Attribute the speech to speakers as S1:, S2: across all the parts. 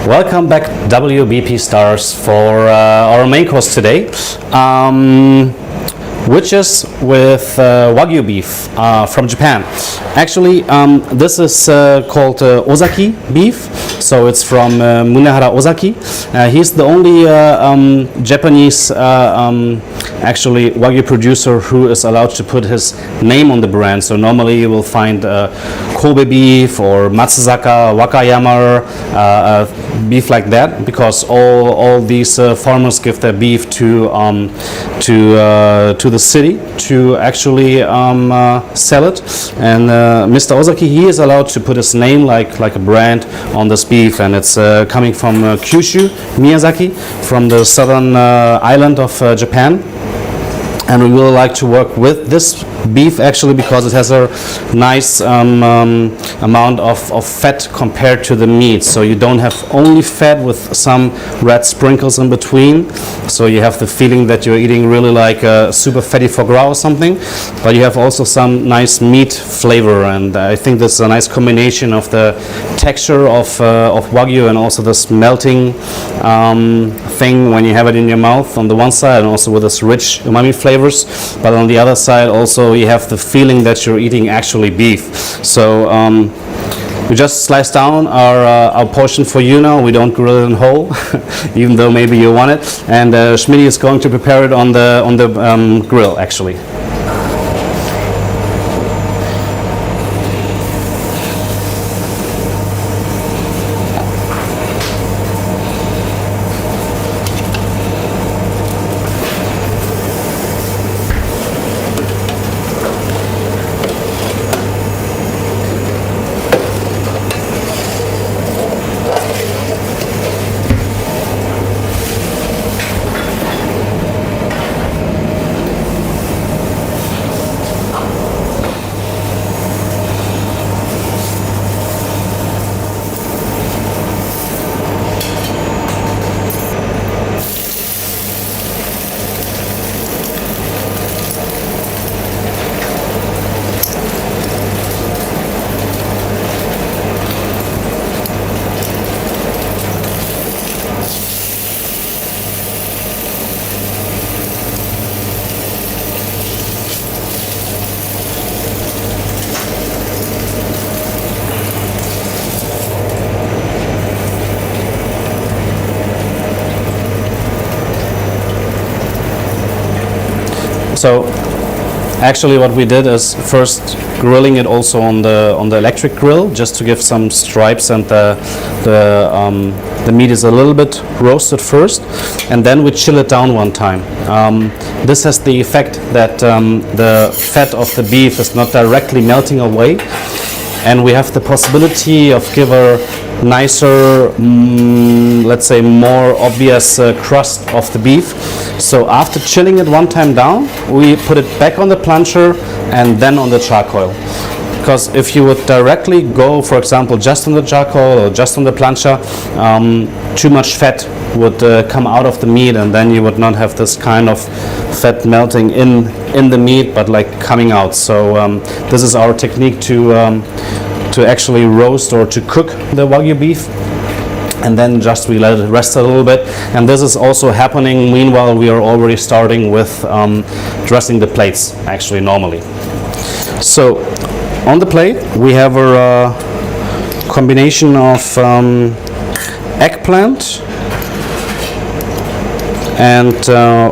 S1: Welcome back, WBP stars, for our main course today, which is with Wagyu beef from Japan. Actually, this is called Ozaki beef, so it's from Munehara Ozaki. He's the only Japanese actually Wagyu producer who is allowed to put his name on the brand. So normally you will find Kobe beef or Matsuzaka, Wakayama beef like that, because all these farmers give their beef to the city to actually sell it. And Mr. Ozaki, he is allowed to put his name like a brand on this beef, and it's coming from Kyushu, Miyazaki, from the southern island of Japan. And we really like to work with this beef actually because it has a nice amount of fat compared to the meat. So you don't have only fat with some red sprinkles in between. So you have the feeling that you're eating really like a super fatty foie gras or something. But you have also some nice meat flavor. And I think this is a nice combination of the texture of Wagyu and also this melting thing when you have it in your mouth on the one side, and also with this rich umami flavors. But on the other side also you have the feeling that you're eating actually beef. So we just slice down our portion for you now. We don't grill it in whole, even though maybe you want it. And Schmidti is going to prepare it on the grill actually. So actually what we did is first grilling it also on the electric grill, just to give some stripes, and the meat is a little bit roasted first, and then we chill it down one time. This has the effect that the fat of the beef is not directly melting away, and we have the possibility of give a nicer, let's say more obvious crust of the beef. So after chilling it one time down, we put it back on the plancher and then on the charcoal. Because if you would directly go, for example, just on the charcoal or just on the plancha, too much fat would come out of the meat, and then you would not have this kind of fat melting in the meat, but like coming out. So this is our technique to actually roast or to cook the Wagyu beef, and then just we let it rest a little bit. And this is also happening meanwhile we are already starting with dressing the plates actually normally. So on the plate we have a combination of eggplant and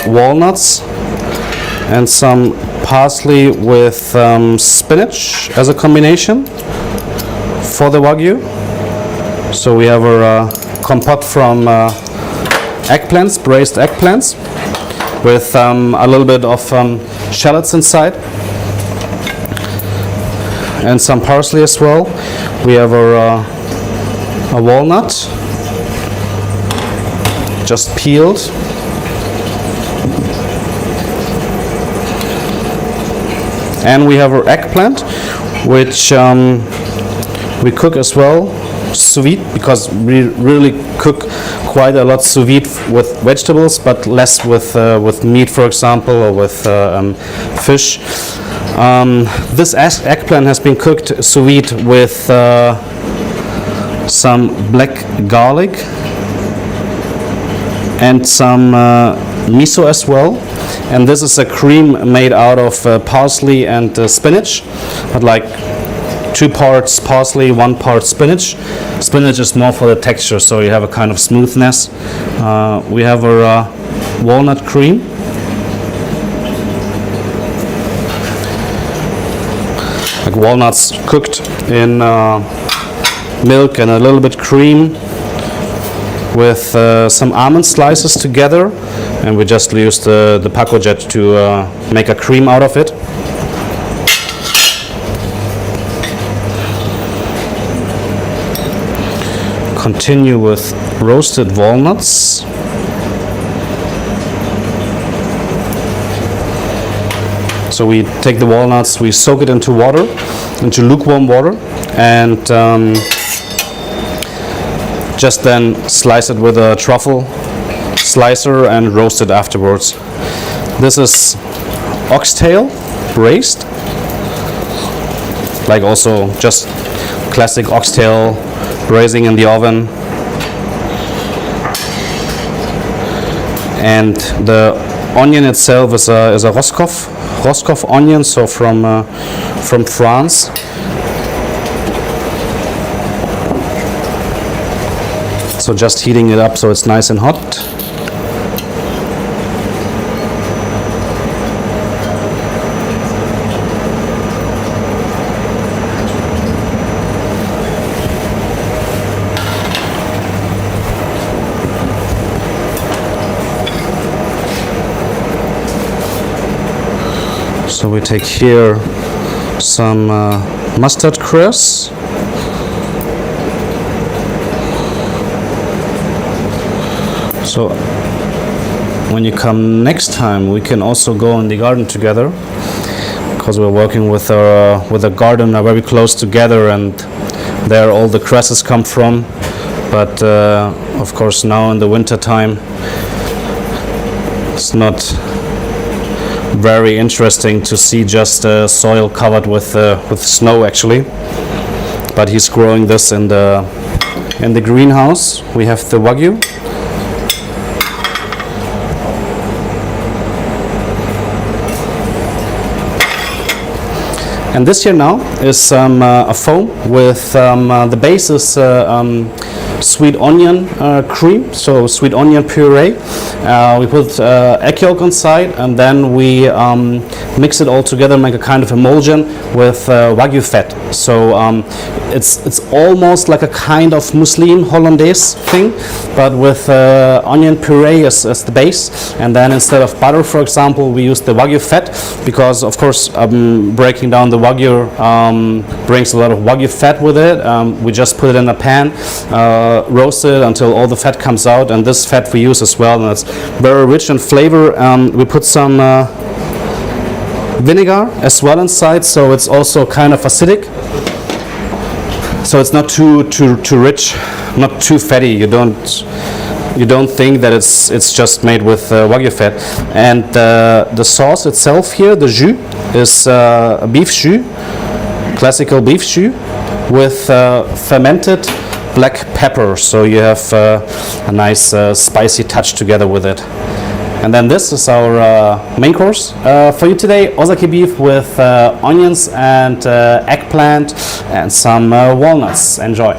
S1: walnuts and some parsley with spinach as a combination for the Wagyu. So we have our compote from eggplants, braised eggplants, with a little bit of shallots inside, and some parsley as well. We have a walnut, just peeled, and we have our eggplant, which we cook as well sous vide, because we really cook quite a lot sous vide with vegetables, but less with meat, for example, or with fish. This eggplant has been cooked sous vide with some black garlic, and some miso as well. And this is a cream made out of parsley and spinach, but like 2 parts parsley, 1 part spinach. Spinach is more for the texture, so you have a kind of smoothness. We have a walnut cream. Like walnuts cooked in milk and a little bit cream with some almond slices together, and we just used the Paco Jet to make a cream out of it. Continue with roasted walnuts. So we take the walnuts, we soak it into water, into lukewarm water, and just then slice it with a truffle slicer and roast it afterwards. This is oxtail braised, like also just classic oxtail braising in the oven. And the onion itself is a Roscoff onion, so from France. So just heating it up so it's nice and hot. So we take here some mustard cress, so when you come next time we can also go in the garden together, because we're working with a gardener very close together, and there all the cresses come from. But of course now in the winter time it's not very interesting to see just soil covered with snow actually, but he's growing this in the greenhouse. We have the Wagyu, and this here now is a foam with the base is sweet onion cream, so sweet onion puree. We put egg yolk on side, and then we mix it all together, make a kind of emulsion with Wagyu fat. So it's almost like a kind of muslin hollandaise thing, but with onion puree as the base. And then instead of butter, for example, we use the Wagyu fat, because of course breaking down the Wagyu brings a lot of Wagyu fat with it. We just put it in a pan, roast it until all the fat comes out, and this fat we use as well, and it's very rich in flavor. We put some vinegar as well inside, so it's also kind of acidic, so it's not too rich, not too fatty. You don't think that it's just made with Wagyu fat. And the sauce itself here, the jus, is a beef jus, classical beef jus with fermented black pepper, so you have a nice spicy touch together with it. And then this is our main course for you today: Ozaki beef with onions and eggplant and some walnuts. Enjoy.